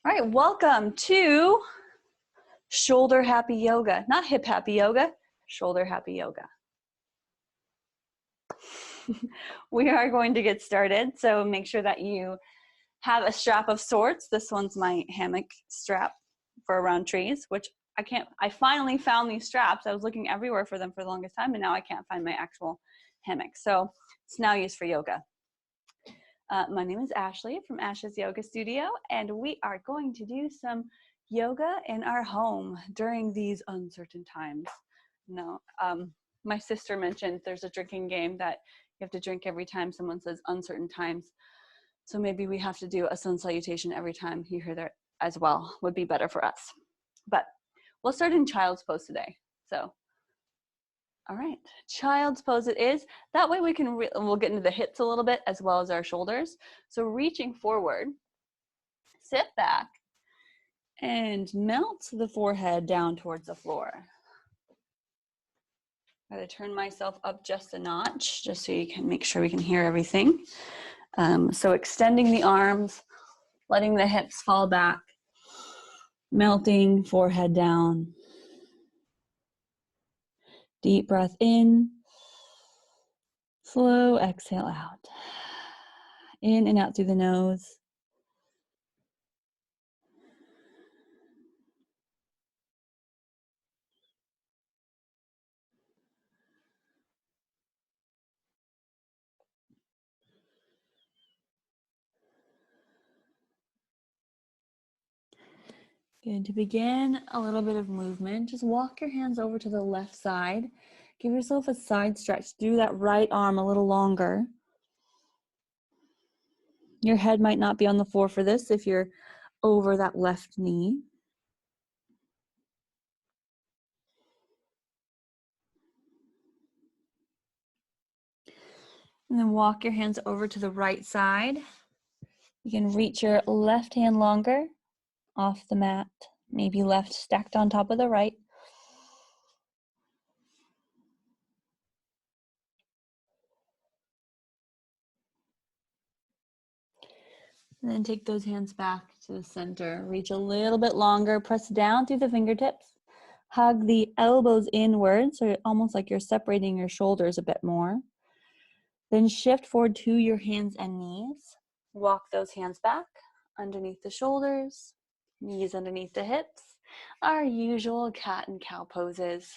All right, welcome to Shoulder Happy Yoga. Not Hip Happy Yoga, Shoulder Happy Yoga. We are going to get started, so make sure that you have a strap of sorts. This one's my hammock strap for around trees, which I finally found these straps. I was looking everywhere for them for the longest time, and now I can't find my actual hammock. So it's now used for yoga. My name is Ashley from Ash's Yoga Studio, and we are going to do some yoga in our home during these uncertain times. No, my sister mentioned there's a drinking game that you have to drink every time someone says uncertain times. So maybe we have to do a sun salutation every time you hear that as well, would be better for us. But we'll start in child's pose today. So, all right, child's pose it is. That way we'll get into the hips a little bit as well as our shoulders. So reaching forward, sit back, and melt the forehead down towards the floor. I'm going to turn myself up just a notch, just so you can make sure we can hear everything. So extending the arms, letting the hips fall back, melting forehead down. Deep breath in, slow exhale out. In and out through the nose. Good. To begin, a little bit of movement. Just walk your hands over to the left side. Give yourself a side stretch. Do that right arm a little longer. Your head might not be on the floor for this if you're over that left knee. And then walk your hands over to the right side. You can reach your left hand longer off the mat. Maybe left stacked on top of the right. And then take those hands back to the center. Reach a little bit longer. Press down through the fingertips. Hug the elbows inward, so almost like you're separating your shoulders a bit more. Then shift forward to your hands and knees. Walk those hands back underneath the shoulders, knees underneath the hips. Our usual cat and cow poses.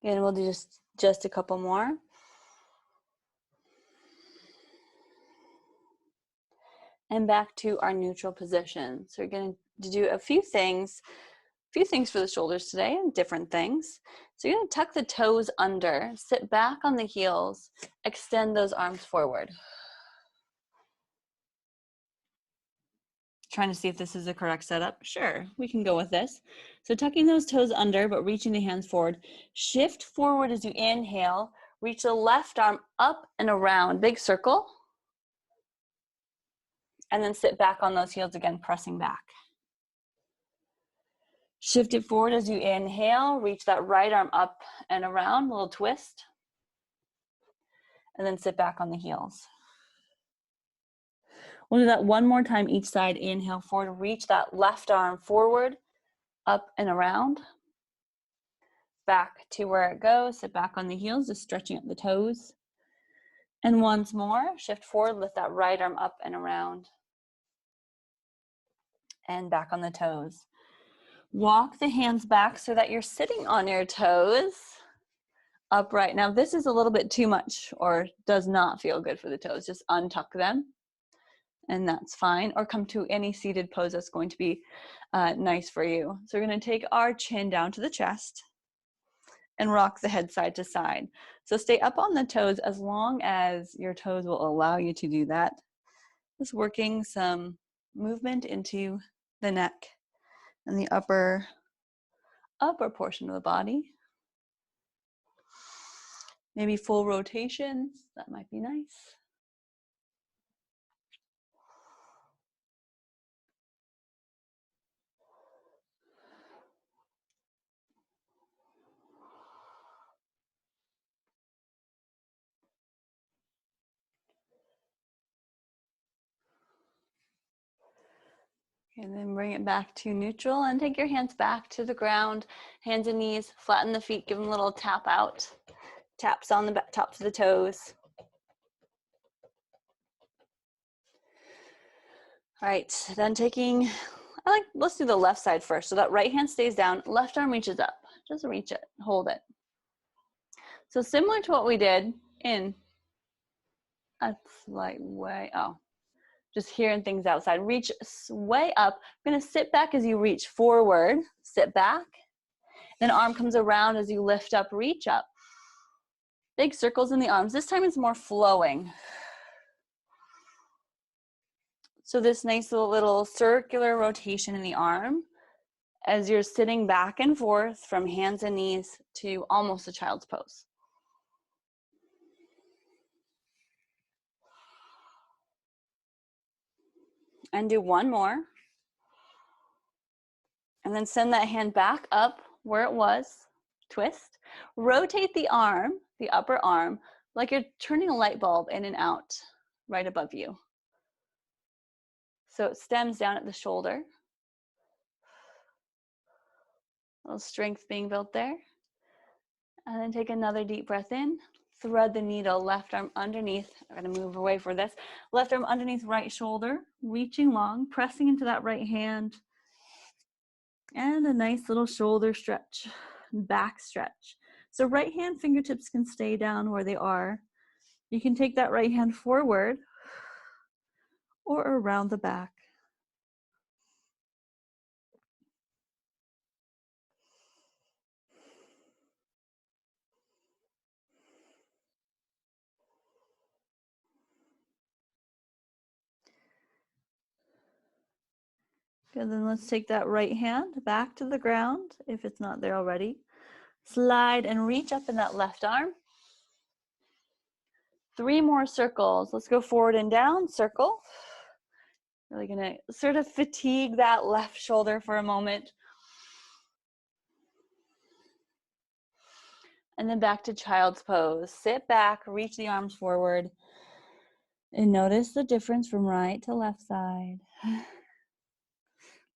And we'll do just a couple more. And back to our neutral position. So we're going to do a few things for the shoulders today, and different things. So you're going to tuck the toes under, sit back on the heels, extend those arms forward. Trying to see if this is the correct setup. Sure, we can go with this. So tucking those toes under, but reaching the hands forward. Shift forward as you inhale. Reach the left arm up and around, big circle. And then sit back on those heels again, pressing back. Shift it forward as you inhale. Reach that right arm up and around, a little twist. And then sit back on the heels. We'll do that one more time each side. Inhale forward, reach that left arm forward, up and around. Back to where it goes, sit back on the heels, just stretching up the toes. And once more, shift forward, lift that right arm up and around. And back on the toes. Walk the hands back so that you're sitting on your toes upright. Now this is a little bit too much or does not feel good for the toes. Just untuck them and that's fine. Or come to any seated pose that's going to be nice for you. So we're going to take our chin down to the chest and rock the head side to side. So stay up on the toes as long as your toes will allow you to do that. Just working some movement into the neck and the upper portion of the body. Maybe full rotation, that might be nice. And then bring it back to neutral and take your hands back to the ground, hands and knees, flatten the feet, give them a little tap out, taps on the back, tops of the toes. All right, then let's do the left side first. So that right hand stays down, left arm reaches up. Just reach it, hold it. So similar to what we did in a slight way, just hearing things outside. Reach way up. I'm gonna sit back as you reach forward, sit back. Then arm comes around as you lift up, reach up. Big circles in the arms. This time it's more flowing. So this nice little circular rotation in the arm as you're sitting back and forth from hands and knees to almost a child's pose. And do one more. And then send that hand back up where it was, twist. Rotate the arm, the upper arm, like you're turning a light bulb in and out right above you. So it stems down at the shoulder. A little strength being built there. And then take another deep breath in. Thread the needle, left arm underneath. I'm gonna move away for this. Left arm underneath right shoulder, reaching long, pressing into that right hand. And a nice little shoulder stretch, back stretch. So right hand fingertips can stay down where they are. You can take that right hand forward or around the back. Good, then let's take that right hand back to the ground if it's not there already. Slide and reach up in that left arm. 3 more circles. Let's go forward and down, circle. Really gonna sort of fatigue that left shoulder for a moment. And then back to child's pose. Sit back, reach the arms forward. And notice the difference from right to left side.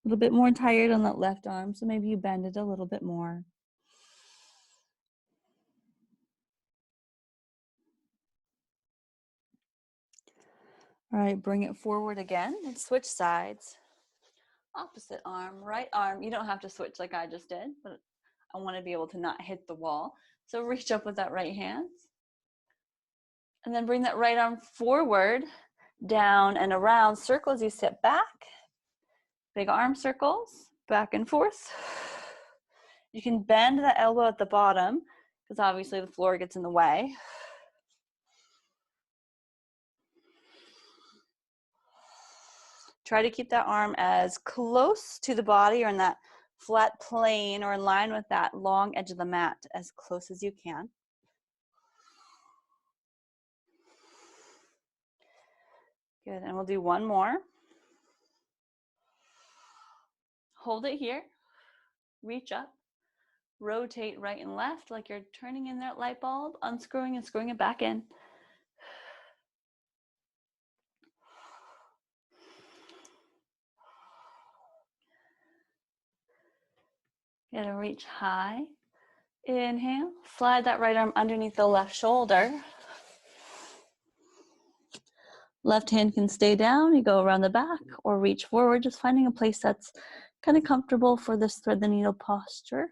A little bit more tired on that left arm, so maybe you bend it a little bit more. All right, bring it forward again and switch sides. Opposite arm, right arm. You don't have to switch like I just did, but I want to be able to not hit the wall. So reach up with that right hand. And then bring that right arm forward, down and around. Circle as you sit back. Big arm circles, back and forth. You can bend the elbow at the bottom because obviously the floor gets in the way. Try to keep that arm as close to the body or in that flat plane or in line with that long edge of the mat as close as you can. Good, and we'll do one more. Hold it here, reach up, rotate right and left like you're turning in that light bulb, unscrewing and screwing it back in. Get to reach high. Inhale, slide that right arm underneath the left shoulder. Left hand can stay down, you go around the back or reach forward, just finding a place that's kind of comfortable for this thread the needle posture.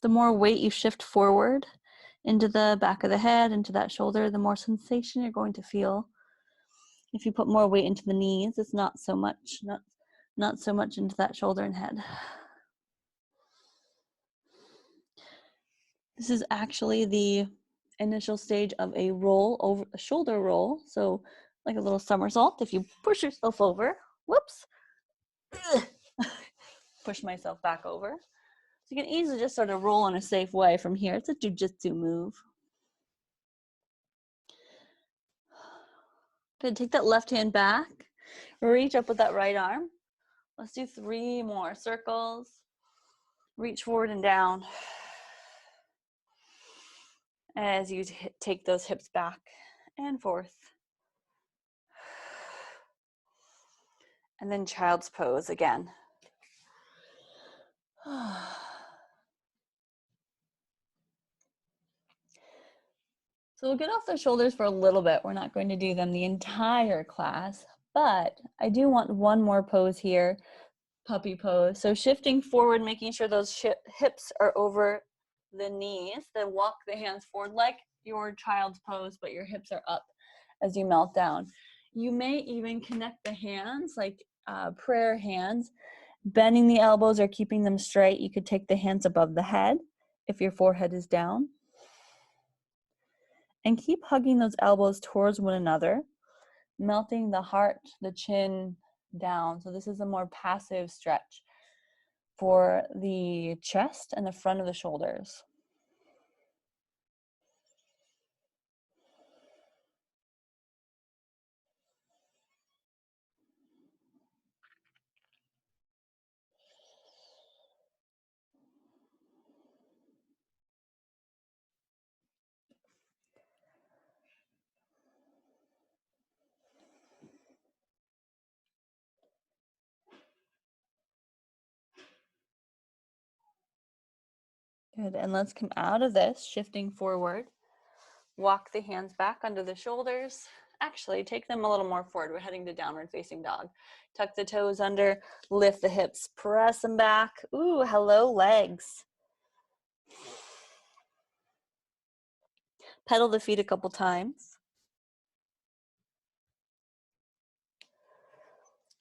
The more weight you shift forward into the back of the head, into that shoulder, the more sensation you're going to feel. If you put more weight into the knees, it's not so much, not so much into that shoulder and head. This is actually the initial stage of a roll over a shoulder roll. So like a little somersault, if you push yourself over, whoops, push myself back over. So You can easily just sort of roll in a safe way from here. It's a jujitsu move. Good, take that left hand back. Reach up with that right arm. Let's do 3 more circles. Reach forward and down. As you take those hips back and forth. And then child's pose again. So we'll get off the shoulders for a little bit. We're not going to do them the entire class, but I do want one more pose here, puppy pose. So shifting forward, making sure those hips are over the knees, then walk the hands forward like your child's pose, but your hips are up as you melt down. You may even connect the hands like prayer hands, bending the elbows or keeping them straight. You could take the hands above the head if your forehead is down. And keep hugging those elbows towards one another, melting the heart, the chin down. So this is a more passive stretch for the chest and the front of the shoulders. Good, and let's come out of this, shifting forward. Walk the hands back under the shoulders. Actually, take them a little more forward. We're heading to downward facing dog. Tuck the toes under, lift the hips, press them back. Ooh, hello legs. Pedal the feet a couple times.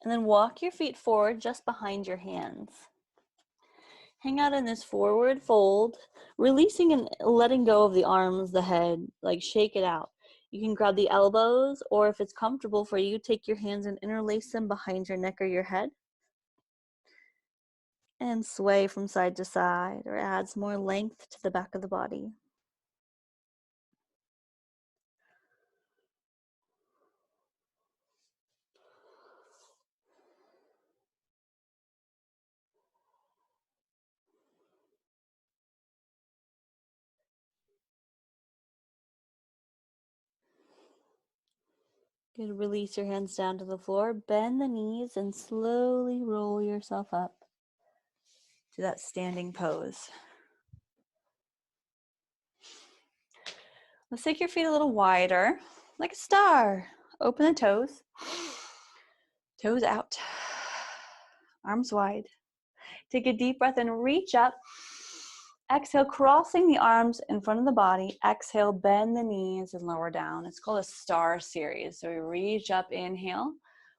And then walk your feet forward just behind your hands. Hang out in this forward fold, releasing and letting go of the arms, the head, like shake it out. You can grab the elbows, or if it's comfortable for you, take your hands and interlace them behind your neck or your head. And sway from side to side, or adds more length to the back of the body. Good, release your hands down to the floor, bend the knees, and slowly roll yourself up to that standing pose. Let's take your feet a little wider, like a star. Open the toes, toes out, arms wide. Take a deep breath and reach up. Exhale, crossing the arms in front of the body. Exhale, bend the knees and lower down. It's called a star series. So we reach up, inhale,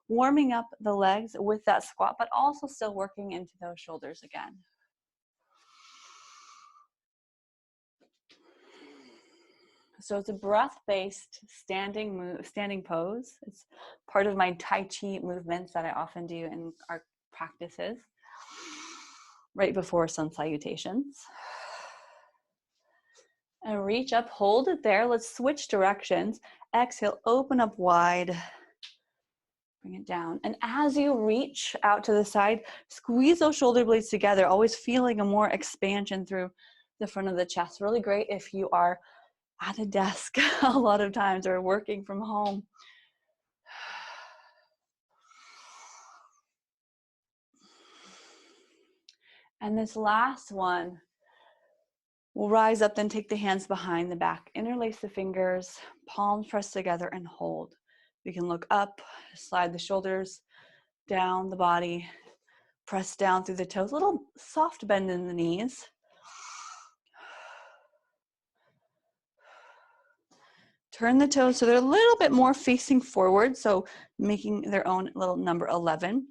warming up the legs with that squat, but also still working into those shoulders again. So it's a breath-based standing pose. It's part of my Tai Chi movements that I often do in our practices right before sun salutations. And reach up, hold it there. Let's switch directions. Exhale, open up wide. Bring it down. And as you reach out to the side, squeeze those shoulder blades together, always feeling a more expansion through the front of the chest. Really great if you are at a desk a lot of times or working from home. And this last one, we'll rise up, then take the hands behind the back, interlace the fingers, palms pressed together, and hold. We can look up, slide the shoulders down the body, press down through the toes, little soft bend in the knees. Turn the toes so they're a little bit more facing forward, so making their own little number 11.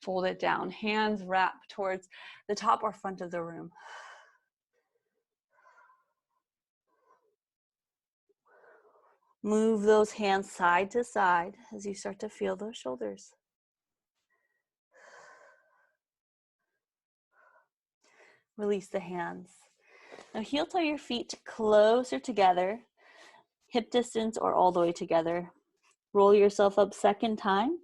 Fold it down, hands wrap towards the top or front of the room. Move those hands side to side as you start to feel those shoulders. Release the hands. Now heel toe your feet closer together, hip distance or all the way together. Roll yourself up second time,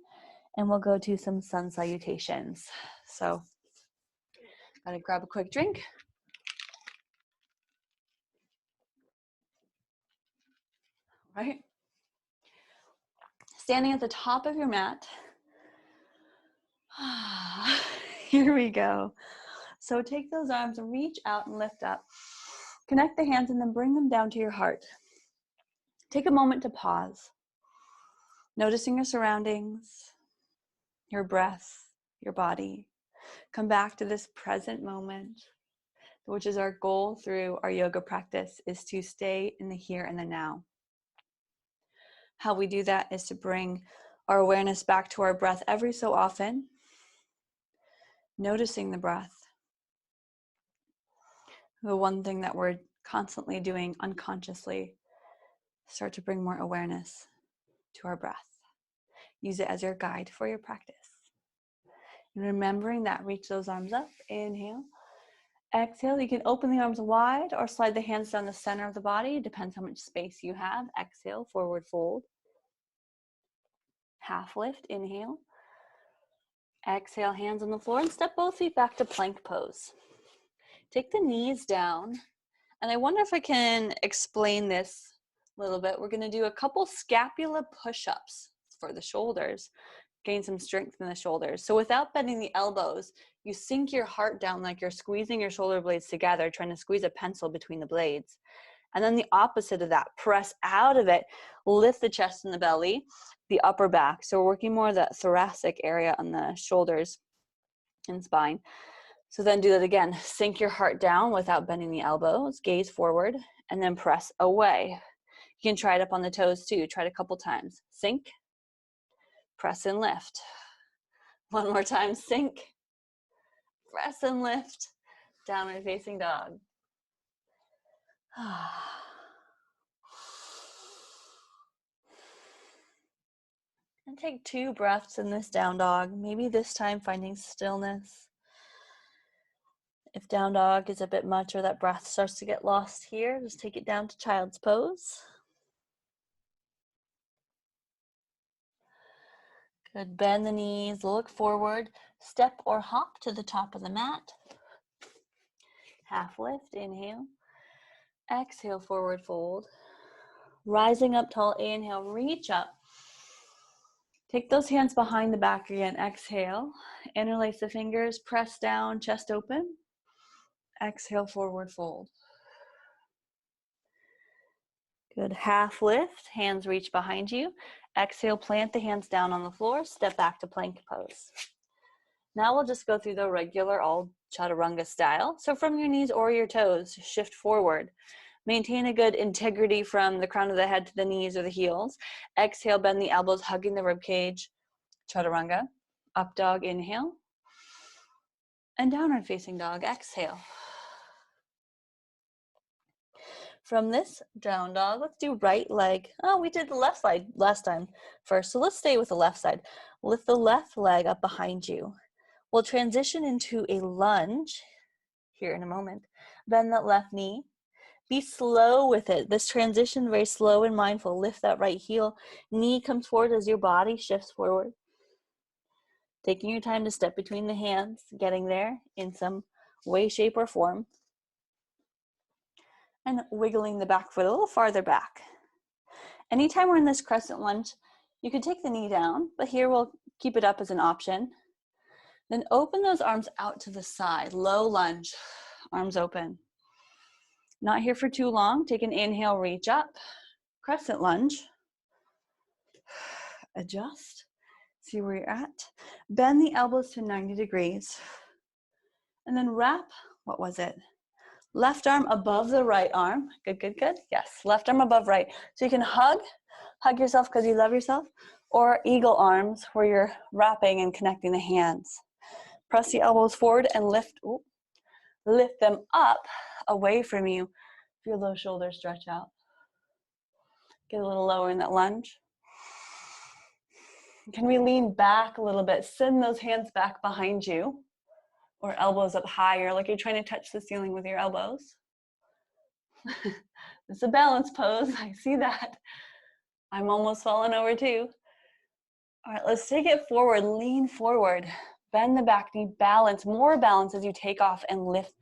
and we'll go to some sun salutations. So, gotta grab a quick drink. Right? Standing at the top of your mat. Here we go. So take those arms and reach out and lift up. Connect the hands and then bring them down to your heart. Take a moment to pause. Noticing your surroundings, your breath, your body. Come back to this present moment, which is our goal through our yoga practice, is to stay in the here and the now. How we do that is to bring our awareness back to our breath every so often, noticing the breath. The one thing that we're constantly doing unconsciously, start to bring more awareness to our breath. Use it as your guide for your practice. And remembering that, reach those arms up, inhale. Exhale, you can open the arms wide or slide the hands down the center of the body. It depends how much space you have. Exhale, forward fold. Half lift, inhale. Exhale, hands on the floor and step both feet back to plank pose. Take the knees down. And I wonder if I can explain this a little bit. We're gonna do a couple scapula push-ups for the shoulders, gain some strength in the shoulders. So without bending the elbows, you sink your heart down like you're squeezing your shoulder blades together, trying to squeeze a pencil between the blades. And then the opposite of that, press out of it, lift the chest and the belly, the upper back. So we're working more of the thoracic area on the shoulders and spine. So then do that again. Sink your heart down without bending the elbows, gaze forward, and then press away. You can try it up on the toes too. Try it a couple times. Sink, press and lift. One more time, sink, press and lift. Downward facing dog. And take 2 breaths in this down dog. Maybe this time finding stillness. If down dog is a bit much or that breath starts to get lost here, just take it down to child's pose. Good, bend the knees, look forward, step or hop to the top of the mat. Half lift, inhale. Exhale, forward fold. Rising up tall, inhale, reach up. Take those hands behind the back again, exhale. Interlace the fingers, press down, chest open. Exhale, forward fold. Good, half lift, hands reach behind you. Exhale, plant the hands down on the floor, step back to plank pose. Now we'll just go through the regular all chaturanga style. So from your knees or your toes, shift forward. Maintain a good integrity from the crown of the head to the knees or the heels. Exhale, bend the elbows, hugging the rib cage. Chaturanga. Up dog, inhale. And downward facing dog, exhale. From this down dog, let's do right leg. Oh, we did the left side last time first. So let's stay with the left side. Lift the left leg up behind you. We'll transition into a lunge here in a moment. Bend that left knee. Be slow with it. This transition, very slow and mindful. Lift that right heel. Knee comes forward as your body shifts forward. Taking your time to step between the hands, getting there in some way, shape, or form. And wiggling the back foot a little farther back. Anytime we're in this crescent lunge, you can take the knee down, but here we'll keep it up as an option. Then open those arms out to the side, low lunge, arms open. Not here for too long. Take an inhale, reach up, crescent lunge. Adjust, see where you're at. Bend the elbows to 90 degrees. And then wrap, what was it? Left arm above the right arm. Good, good, good. Yes, left arm above right. So you can hug yourself because you love yourself, or eagle arms where you're wrapping and connecting the hands. Press the elbows forward and lift them up away from you. Feel those shoulders stretch out. Get a little lower in that lunge. Can we lean back a little bit? Send those hands back behind you. Or elbows up higher, like you're trying to touch the ceiling with your elbows. It's a balance pose. I see that. I'm almost falling over too. All right, let's take it forward. Lean forward. Bend the back knee. Balance. More balance as you take off and lift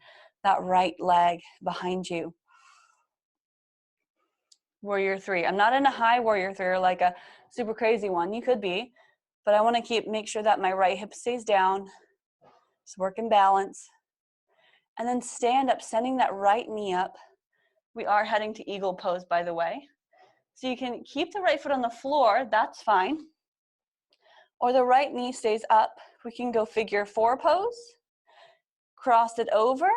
that right leg behind you. Warrior three. I'm not in a high warrior three or like a super crazy one. You could be, but I want to make sure that my right hip stays down. Just work in balance. And then stand up, sending that right knee up. We are heading to eagle pose, by the way. So you can keep the right foot on the floor, that's fine. Or the right knee stays up. We can go figure four pose, cross it over,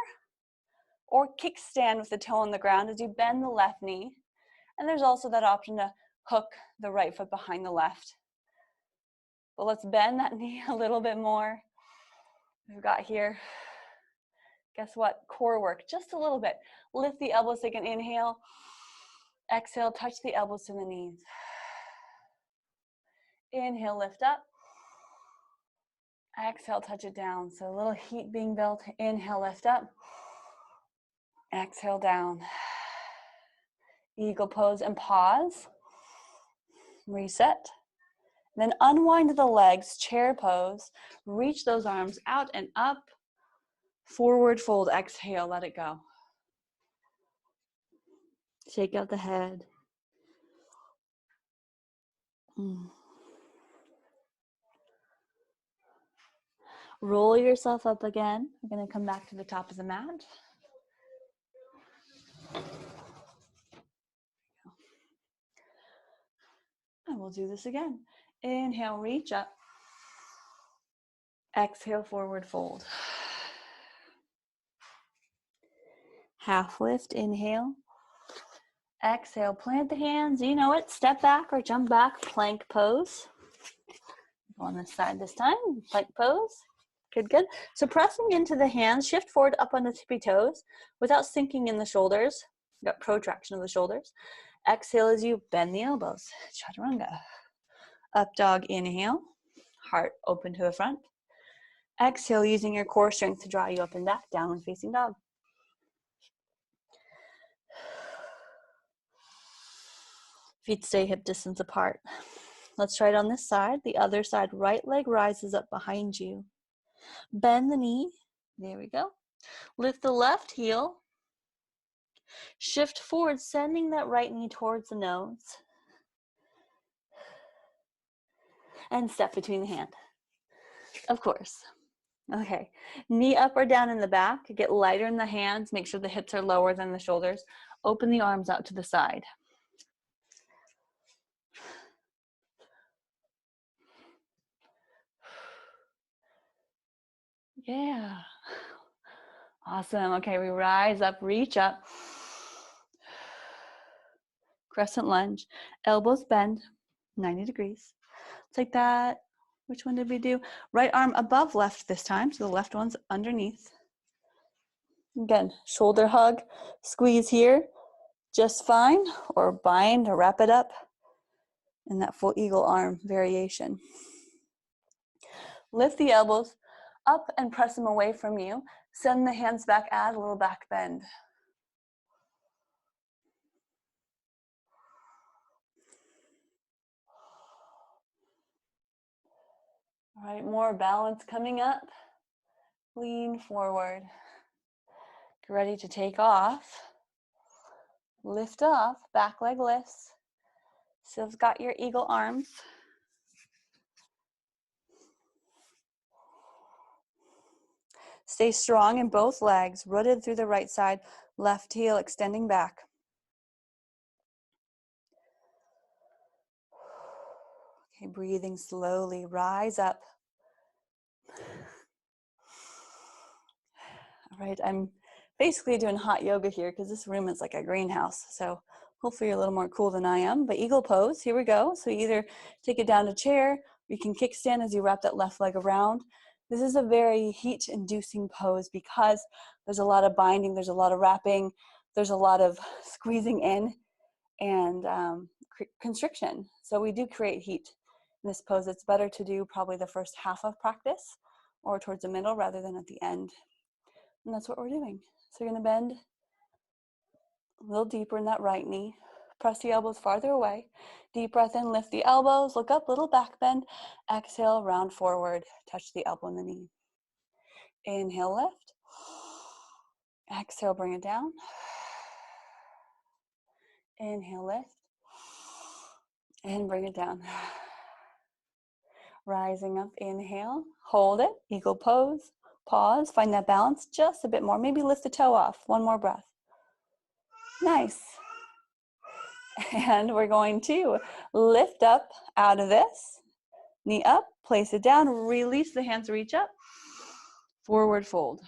or kickstand with the toe on the ground as you bend the left knee. And there's also that option to hook the right foot behind the left. But let's bend that knee a little bit more. We've got here, guess what? Core work, just a little bit. Lift the elbows, take an inhale. Exhale, touch the elbows to the knees. Inhale, lift up. Exhale, touch it down. So a little heat being built. Inhale, lift up. Exhale, down. Eagle pose and pause. Reset. Then unwind the legs, chair pose. Reach those arms out and up. Forward fold, exhale, let it go. Shake out the head. Roll yourself up again. We're going to come back to the top of the mat. And we'll do this again. Inhale, reach up. Exhale, forward fold. Half lift, inhale. Exhale, plant the hands. You know it. Step back or jump back, plank pose. Go on this side this time, plank pose. Good, good. So pressing into the hands, shift forward up on the tippy toes without sinking in the shoulders. Got protraction of the shoulders. Exhale as you bend the elbows. Chaturanga. Up dog, inhale. Heart open to the front. Exhale, using your core strength to draw you up and back, downward facing dog. Feet stay hip distance apart. Let's try it on this side. The other side, right leg rises up behind you. Bend the knee. There we go. Lift the left heel. Shift forward, sending that right knee towards the nose. And step between the hand. Of course. Okay. Knee up or down in the back. Get lighter in the hands. Make sure the hips are lower than the shoulders. Open the arms out to the side. Yeah. Awesome. Okay, we rise up, reach up. Crescent lunge. Elbows bend 90 degrees. Take that. Which one did we do? Right arm above left this time. So the left one's underneath. Again, shoulder hug. Squeeze here. Just fine. Or bind or wrap it up in that full eagle arm variation. Lift the elbows up and press them away from you. Send the hands back, add a little back bend. All right, more balance coming up. Lean forward. Get ready to take off. Lift off, back leg lifts. So you've got your eagle arms. Stay strong in both legs, rooted through the right side, left heel extending back. Okay, breathing slowly, rise up. All right, I'm basically doing hot yoga here because this room is like a greenhouse. So hopefully you're a little more cool than I am. But eagle pose, here we go. So you either take it down to chair, you can kickstand as you wrap that left leg around. This is a very heat-inducing pose because there's a lot of binding, there's a lot of wrapping, there's a lot of squeezing in and constriction. So we do create heat in this pose. It's better to do probably the first half of practice or towards the middle rather than at the end. And that's what we're doing. So you're gonna bend a little deeper in that right knee. Press the elbows farther away. Deep breath in, lift the elbows, look up, little back bend. Exhale, round forward, touch the elbow and the knee. Inhale, lift. Exhale, bring it down. Inhale, lift. And bring it down. Rising up, inhale, hold it, eagle pose, pause, find that balance just a bit more. Maybe lift the toe off, one more breath. Nice. And we're going to lift up out of this, knee up, place it down, release the hands, reach up, forward fold.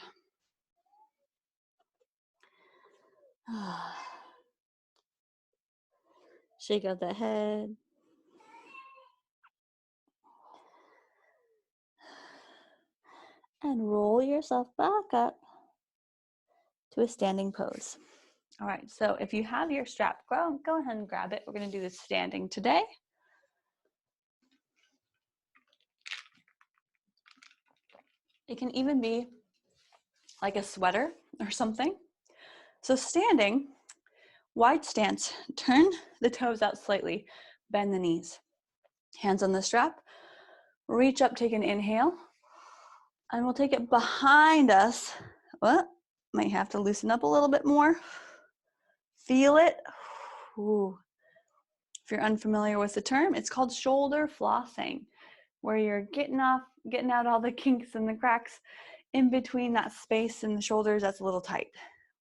Shake out the head. And roll yourself back up to a standing pose. All right, so if you have your strap, go ahead and grab it. We're going to do this standing today. It can even be like a sweater or something. So standing, wide stance, turn the toes out slightly, bend the knees. Hands on the strap, reach up, take an inhale, and we'll take it behind us. Well, might have to loosen up a little bit more. Feel it. Ooh. If you're unfamiliar with the term, it's called shoulder flossing, where you're getting out all the kinks and the cracks in between that space in the shoulders that's a little tight,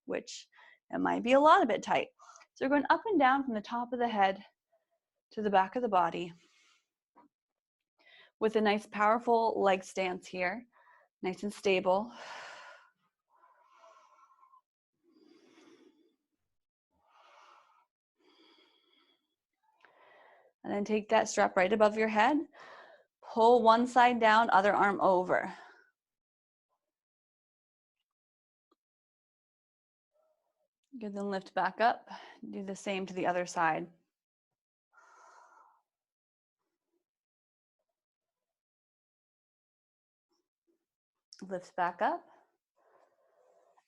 which it might be a lot of it tight. So we're going up and down from the top of the head to the back of the body with a nice powerful leg stance here, nice and stable. And then take that strap right above your head, pull one side down, other arm over. Good, then lift back up, do the same to the other side. Lift back up.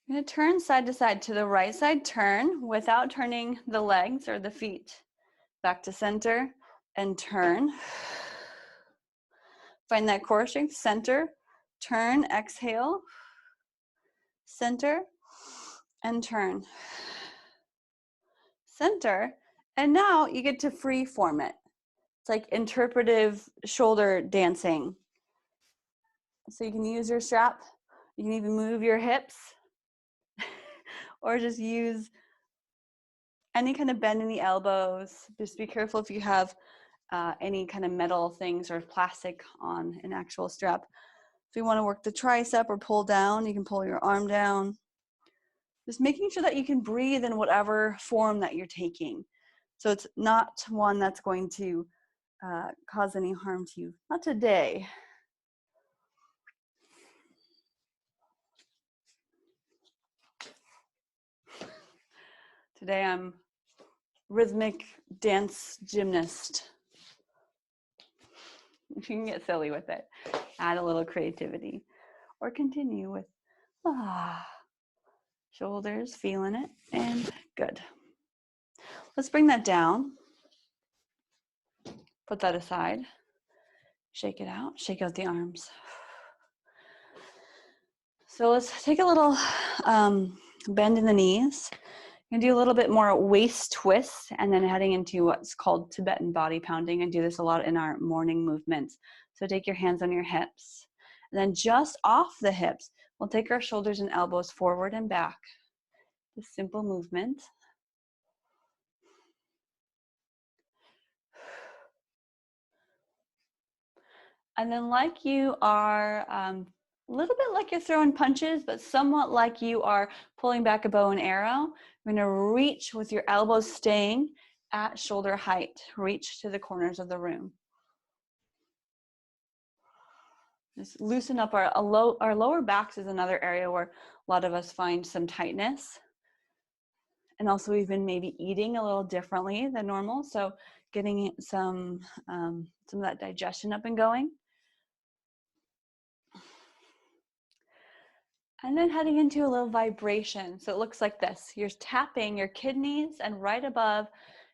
I'm going to turn side to side. To the right side, turn without turning the legs or the feet. Back to center and turn. Find that core strength, center, turn, exhale, center, and turn. Center, and now you get to free form it. It's like interpretive shoulder dancing. So you can use your strap, you can even move your hips, or just use any kind of bend in the elbows. Just be careful if you have any kind of metal things or plastic on an actual strap. If you want to work the tricep or pull down, you can pull your arm down. Just making sure that you can breathe in whatever form that you're taking. So it's not one that's going to cause any harm to you. Not today. Today I'm rhythmic dance gymnast. You can get silly with it. Add a little creativity. Or continue with shoulders, feeling it, and good. Let's bring that down. Put that aside. Shake it out. Shake out the arms. So let's take a little bend in the knees. You can do a little bit more waist twist and then heading into what's called Tibetan body pounding. I do this a lot in our morning movements. So take your hands on your hips. And then just off the hips, we'll take our shoulders and elbows forward and back. This simple movement. And then like you are a little bit like you're throwing punches, but somewhat like you are pulling back a bow and arrow. You're gonna reach with your elbows staying at shoulder height. Reach to the corners of the room. Just loosen up our lower backs is another area where a lot of us find some tightness. And also we've been maybe eating a little differently than normal. So getting some of that digestion up and going. And then heading into a little vibration. So it looks like this. You're tapping your kidneys and right above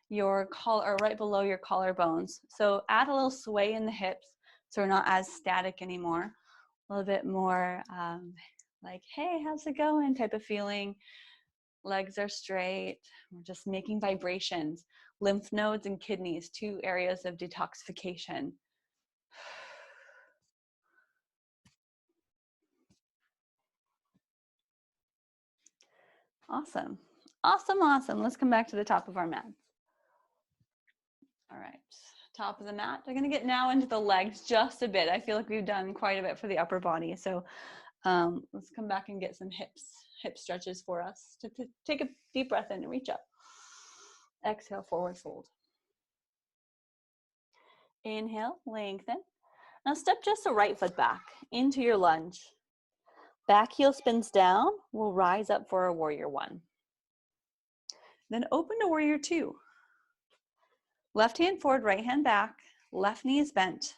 your collar, or right below your collarbones. So add a little sway in the hips so we're not as static anymore. A little bit more like, hey, how's it going type of feeling. Legs are straight. We're just making vibrations. Lymph nodes and kidneys, 2 areas of detoxification. Awesome. Awesome, awesome. Let's come back to the top of our mat. All right, top of the mat. We're gonna get now into the legs just a bit. I feel like we've done quite a bit for the upper body. So let's come back and get some hip stretches for us. To take a deep breath in and reach up. Exhale, forward fold. Inhale, lengthen. Now step just the right foot back into your lunge. Back heel spins down. We'll rise up for a warrior 1. Then open to warrior 2. Left hand forward, right hand back. Left knee is bent.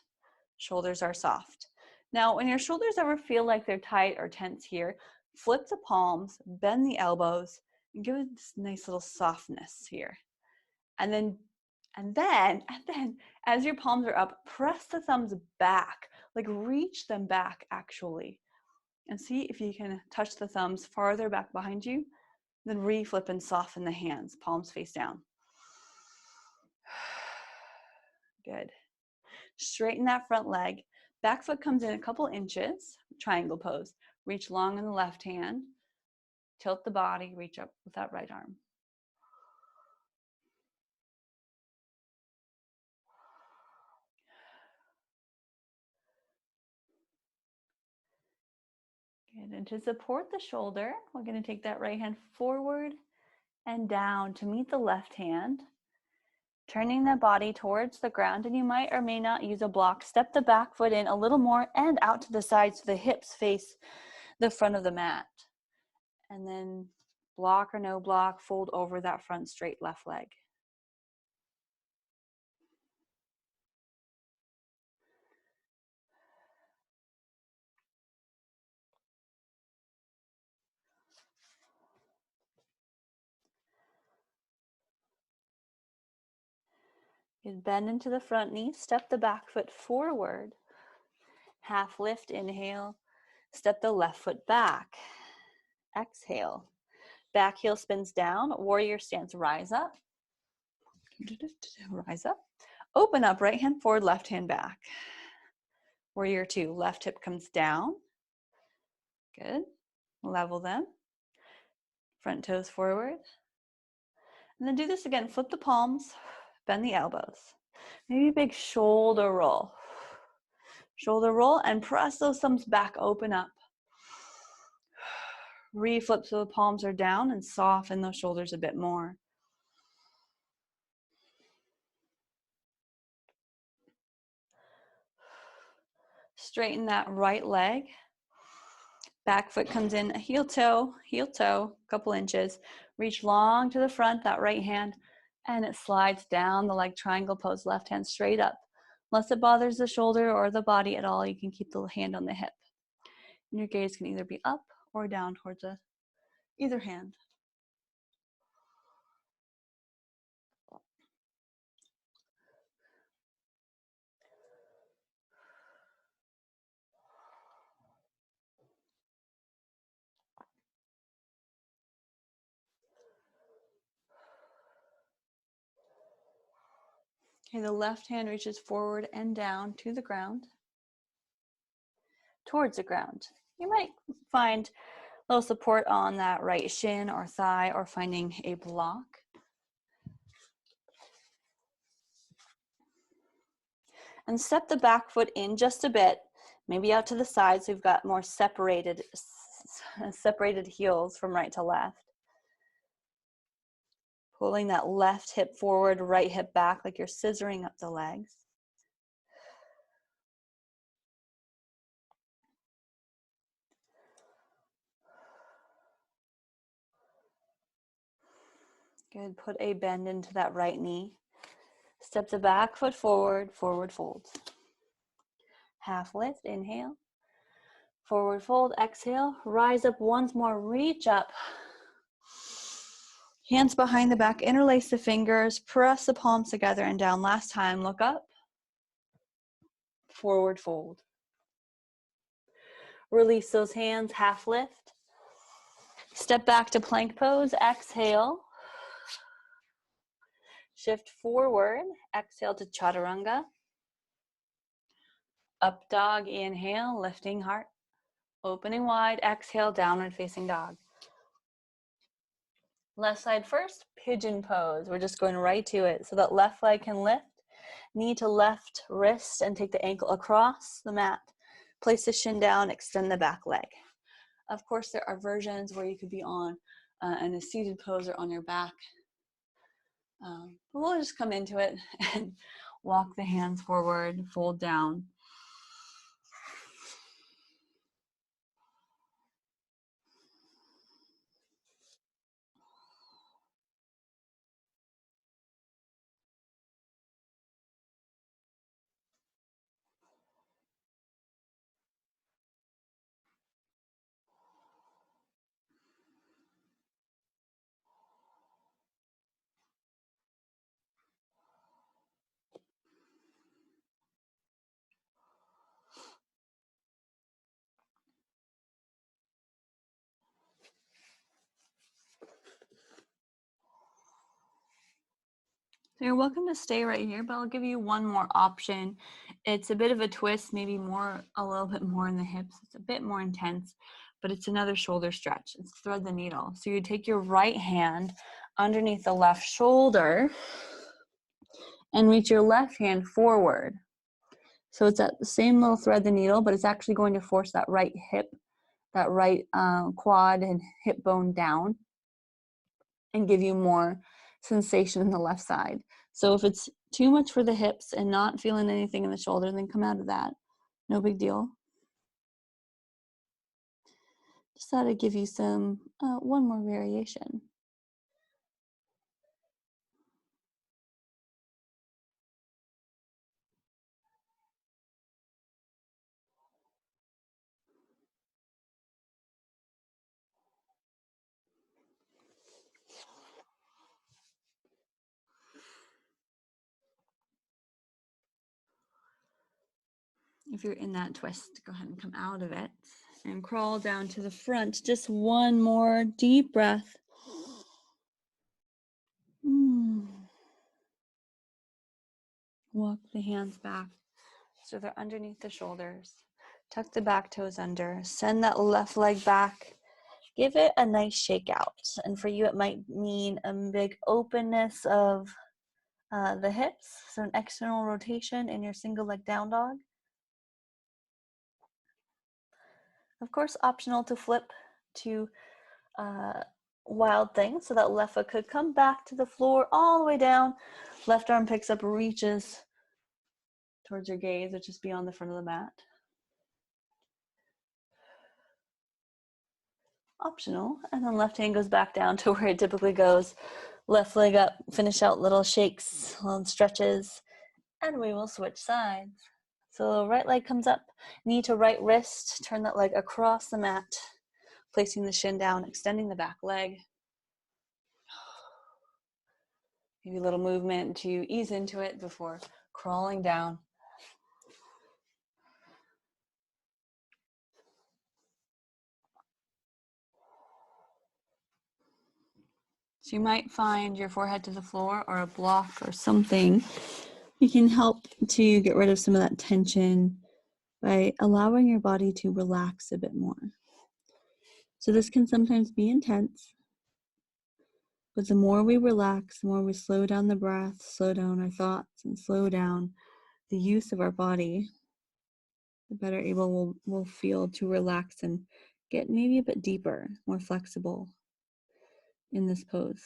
Shoulders are soft. Now, when your shoulders ever feel like they're tight or tense here, flip the palms, bend the elbows, and give it this nice little softness here. And then as your palms are up, press the thumbs back, like reach them back actually. And see if you can touch the thumbs farther back behind you, then reflip and soften the hands, palms face down. Good. Straighten that front leg. Back foot comes in a couple inches, triangle pose. Reach long in the left hand. Tilt the body, reach up with that right arm. Good. And to support the shoulder, we're going to take that right hand forward and down to meet the left hand. Turning the body towards the ground, and you might or may not use a block. Step the back foot in a little more and out to the side so the hips face the front of the mat. And then block or no block, fold over that front straight left leg. You bend into the front knee, step the back foot forward. Half lift, inhale. Step the left foot back. Exhale. Back heel spins down, warrior stance, rise up. Rise up. Open up, right hand forward, left hand back. Warrior 2, left hip comes down. Good. Level them. Front toes forward. And then do this again. Flip the palms, bend the elbows. Maybe a big shoulder roll. Shoulder roll and press those thumbs back, open up. Reflip so the palms are down and soften those shoulders a bit more. Straighten that right leg. Back foot comes in, heel toe, a couple inches. Reach long to the front, that right hand, and it slides down the leg triangle pose, left hand straight up. Unless it bothers the shoulder or the body at all, you can keep the hand on the hip. And your gaze can either be up or down towards either hand. Okay, the left hand reaches forward and down to the ground, towards the ground. You might find a little support on that right shin or thigh, or finding a block. And step the back foot in just a bit, maybe out to the side so you've got more separated heels from right to left. Pulling that left hip forward, right hip back, like you're scissoring up the legs. Good, put a bend into that right knee. Step the back foot forward, forward fold. Half lift, inhale. Forward fold, exhale, rise up once more, reach up. Hands behind the back, interlace the fingers, press the palms together and down. Last time, look up. Forward fold. Release those hands, half lift. Step back to plank pose, exhale. Shift forward, exhale to chaturanga. Up dog, inhale, lifting heart. Opening wide, exhale, downward facing dog. Left side first, pigeon pose. We're just going right to it. So that left leg can lift. Knee to left wrist and take the ankle across the mat. Place the shin down, extend the back leg. Of course, there are versions where you could be on in a seated pose or on your back. But we'll just come into it and walk the hands forward, fold down. So you're welcome to stay right here, but I'll give you one more option. It's a bit of a twist, maybe a little bit more in the hips. It's a bit more intense, but it's another shoulder stretch. It's thread the needle. So you take your right hand underneath the left shoulder and reach your left hand forward. So it's that same little thread the needle, but it's actually going to force that right hip, that right quad and hip bone down and give you more sensation in the left side. So if it's too much for the hips and not feeling anything in the shoulder, then come out of that. No big deal. Just thought I'd give you some, one more variation. If you're in that twist, go ahead and come out of it and crawl down to the front. Just one more deep breath. Walk the hands back so they're underneath the shoulders. Tuck the back toes under. Send that left leg back. Give it a nice shake out. And for you, it might mean a big openness of the hips. So an external rotation in your single leg down dog. Of course, optional to flip to wild thing. So that left foot could come back to the floor all the way down. Left arm picks up, reaches towards your gaze, which is beyond the front of the mat. Optional. And then left hand goes back down to where it typically goes. Left leg up, finish out little shakes, little stretches, and we will switch sides. So right leg comes up, knee to right wrist, turn that leg across the mat, placing the shin down, extending the back leg. Maybe a little movement to ease into it before crawling down. So you might find your forehead to the floor or a block or something. You can help to get rid of some of that tension by allowing your body to relax a bit more. So this can sometimes be intense, but the more we relax, the more we slow down the breath, slow down our thoughts, and slow down the use of our body, the better able we'll feel to relax and get maybe a bit deeper, more flexible in this pose.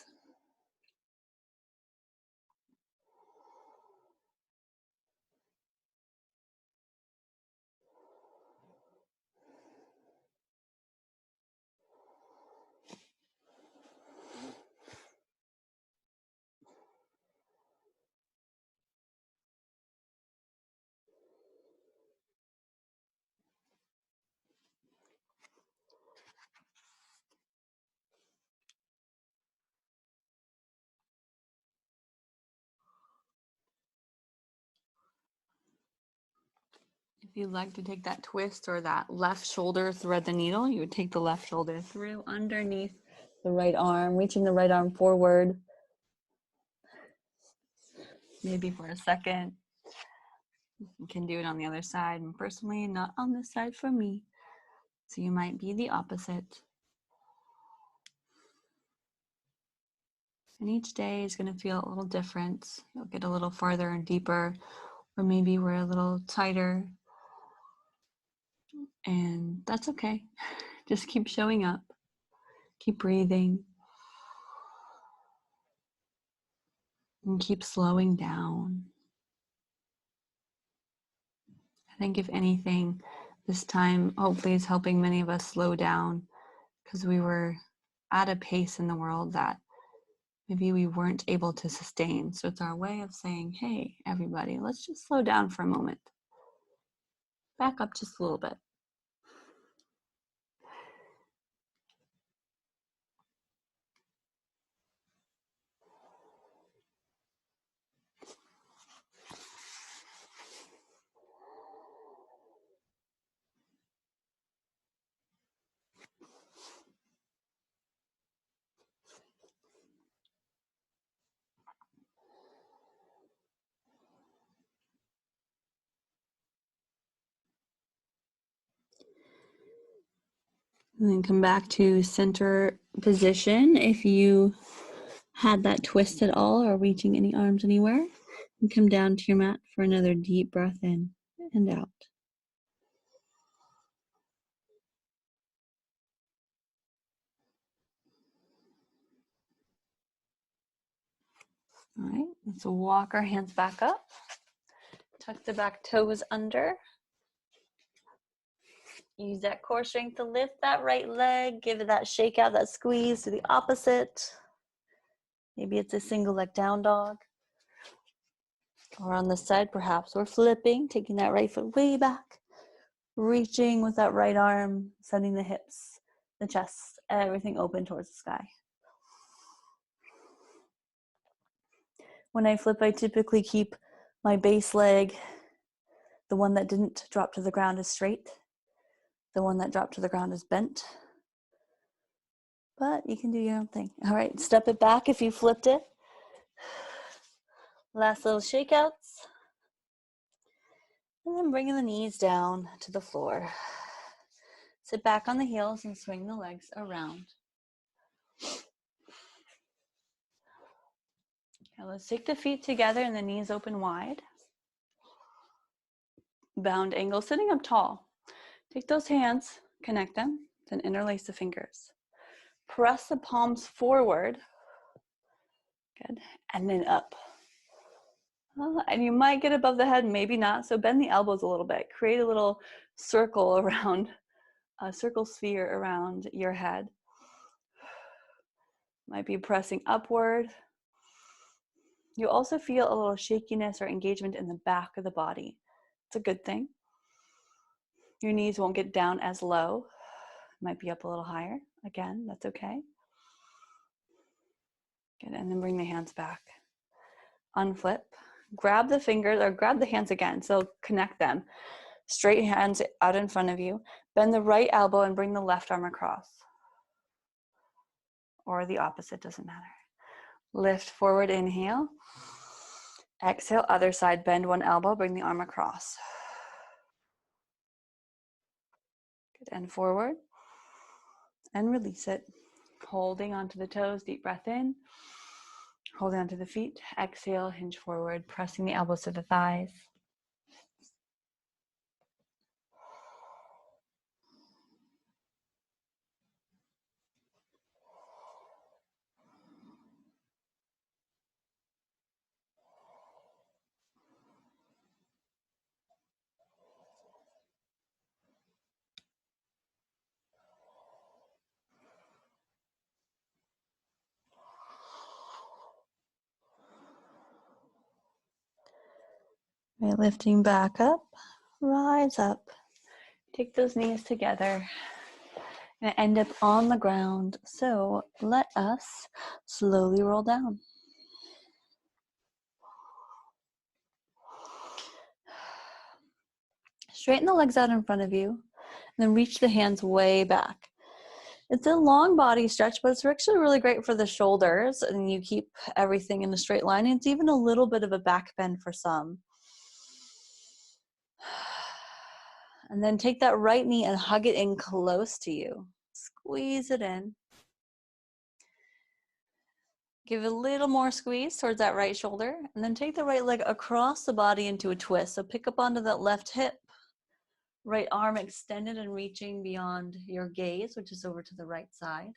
If you'd like to take that twist or that left shoulder, thread the needle, you would take the left shoulder through underneath the right arm, reaching the right arm forward. Maybe for a second. You can do it on the other side, and personally, not on this side for me. So you might be the opposite. And each day is going to feel a little different. You'll get a little farther and deeper, or maybe we're a little tighter. And that's okay. Just keep showing up. Keep breathing. And keep slowing down. I think if anything, this time hopefully is helping many of us slow down, because we were at a pace in the world that maybe we weren't able to sustain. So it's our way of saying, hey, everybody, let's just slow down for a moment. Back up just a little bit. And then come back to center position. If you had that twist at all or reaching any arms anywhere, and come down to your mat for another deep breath in and out. All right, let's walk our hands back up. Tuck the back toes under. Use that core strength to lift that right leg. Give it that shake out, that squeeze to the opposite. Maybe it's a single leg down dog. Or on the side, perhaps we're flipping, taking that right foot way back. Reaching with that right arm, sending the hips, the chest, everything open towards the sky. When I flip, I typically keep my base leg, the one that didn't drop to the ground, is straight. The one that dropped to the ground is bent. But you can do your own thing. All right, step it back if you flipped it. Last little shakeouts. And then bringing the knees down to the floor. Sit back on the heels and swing the legs around. Now let's take the feet together and the knees open wide. Bound angle, sitting up tall. Take those hands, connect them, then interlace the fingers. Press the palms forward. Good. And then up. And you might get above the head, maybe not. So bend the elbows a little bit. Create a little circle around, a circle sphere around your head. Might be pressing upward. You also feel a little shakiness or engagement in the back of the body. It's a good thing. Your knees won't get down as low. Might be up a little higher. Again, that's okay. Good, and then bring the hands back. Unflip. Grab the fingers or grab the hands again. So connect them. Straight hands out in front of you. Bend the right elbow and bring the left arm across. Or the opposite, doesn't matter. Lift forward, inhale. Exhale, other side, bend one elbow, bring the arm across. Good, and forward. And release it. Holding onto the toes, deep breath in. Holding onto the feet, exhale, hinge forward, pressing the elbows to the thighs. Right, lifting back up, rise up. Take those knees together and end up on the ground. So let us slowly roll down. Straighten the legs out in front of you, and then reach the hands way back. It's a long body stretch, but it's actually really great for the shoulders, and you keep everything in a straight line. It's even a little bit of a back bend for some. And then take that right knee and hug it in close to you. Squeeze it in. Give a little more squeeze towards that right shoulder, and then take the right leg across the body into a twist. So pick up onto that left hip, right arm extended and reaching beyond your gaze, which is over to the right side.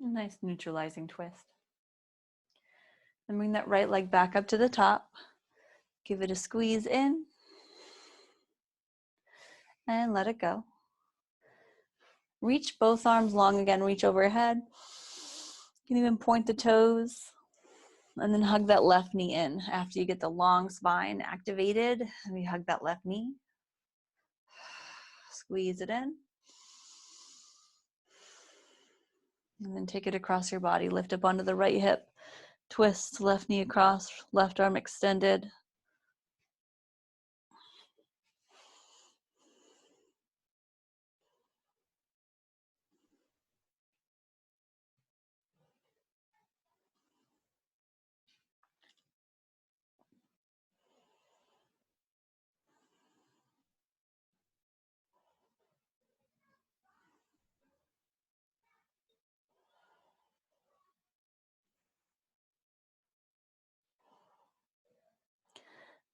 A nice neutralizing twist. Then bring that right leg back up to the top. Give it a squeeze in. And let it go. Reach both arms long again, reach overhead. You can even point the toes. And then hug that left knee in. After you get the long spine activated, we hug that left knee. Squeeze it in. And then take it across your body. Lift up onto the right hip. Twist, left knee across, left arm extended.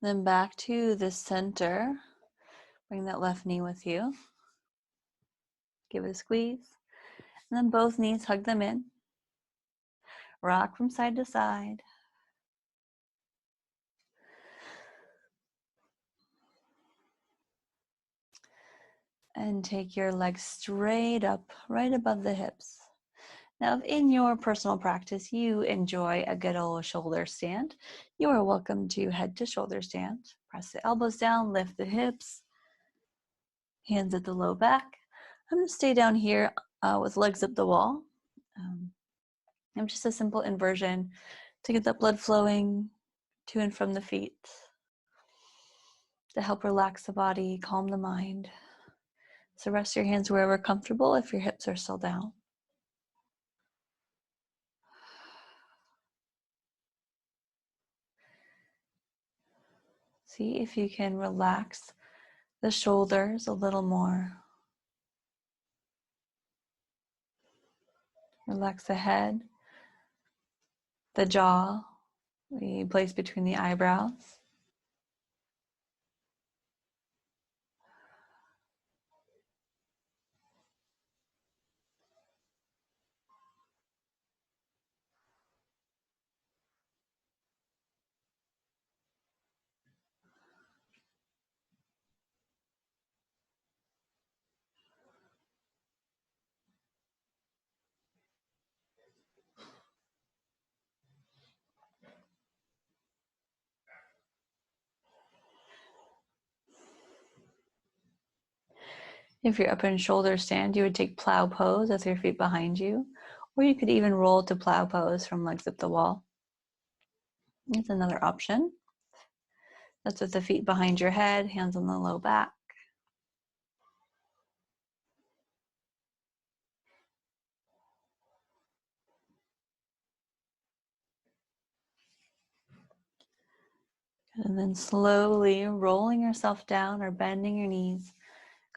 Then back to the center. Bring that left knee with you. Give it a squeeze. And then both knees, hug them in. Rock from side to side. And take your legs straight up, right above the hips. Now, if in your personal practice you enjoy a good old shoulder stand, you are welcome to head to shoulder stand. Press the elbows down, lift the hips, hands at the low back. I'm going to stay down here with legs up the wall. I'm just a simple inversion to get that blood flowing to and from the feet, to help relax the body, calm the mind. So rest your hands wherever comfortable if your hips are still down. See if you can relax the shoulders a little more. Relax the head, the jaw, the place between the eyebrows. If you're up in shoulder stand, you would take plow pose with your feet behind you, or you could even roll to plow pose from legs up the wall. That's another option. That's with the feet behind your head, hands on the low back. And then slowly rolling yourself down or bending your knees,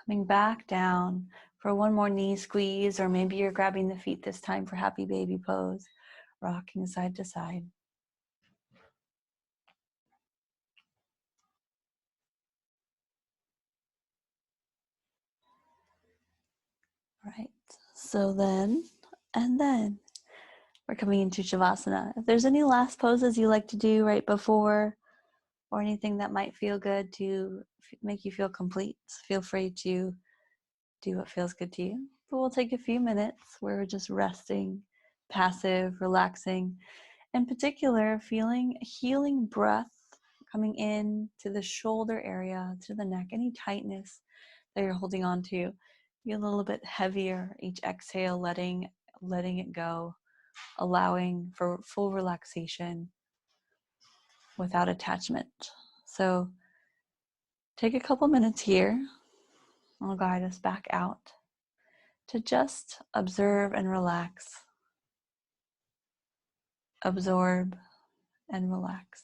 coming back down for one more knee squeeze, or maybe you're grabbing the feet this time for happy baby pose, rocking side to side. Right, so then, and then we're coming into Shavasana. If there's any last poses you like to do right before, or anything that might feel good to make you feel complete, feel free to do what feels good to you. But we'll take a few minutes where we're just resting, passive, relaxing. In particular, feeling healing breath coming in to the shoulder area, to the neck, any tightness that you're holding on to. Be a little bit heavier each exhale, letting it go, allowing for full relaxation without attachment. So take a couple minutes here. I'll guide us back out to just observe and relax. Absorb and relax.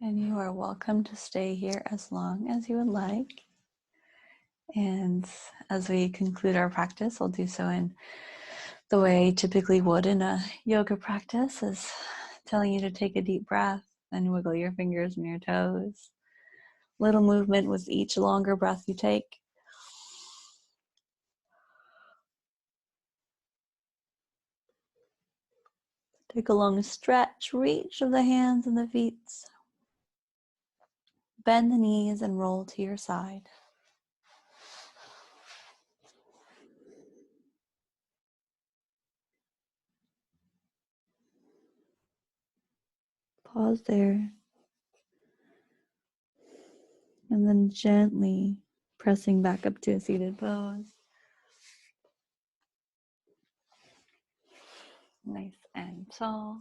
And you are welcome to stay here as long as you would like. And as we conclude our practice, we'll do so in the way I typically would in a yoga practice, is telling you to take a deep breath and wiggle your fingers and your toes. Little movement with each longer breath you take. Take a long stretch, reach of the hands and the feet. Bend the knees and roll to your side. Pause there. And then gently pressing back up to a seated pose. Nice and tall.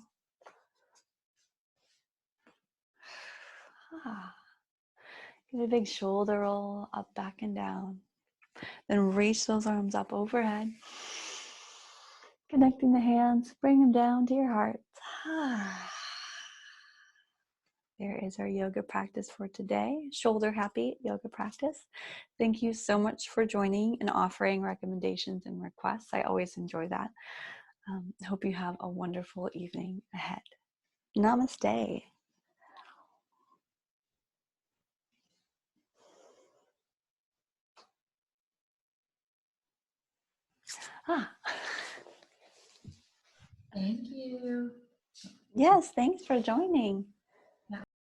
Get a big shoulder roll up, back, and down. Then reach those arms up overhead. Connecting the hands, bring them down to your heart. There is our yoga practice for today. Shoulder happy yoga practice. Thank you so much for joining and offering recommendations and requests. I always enjoy that. I hope you have a wonderful evening ahead. Namaste. Ah. Thank you. Yes, thanks for joining.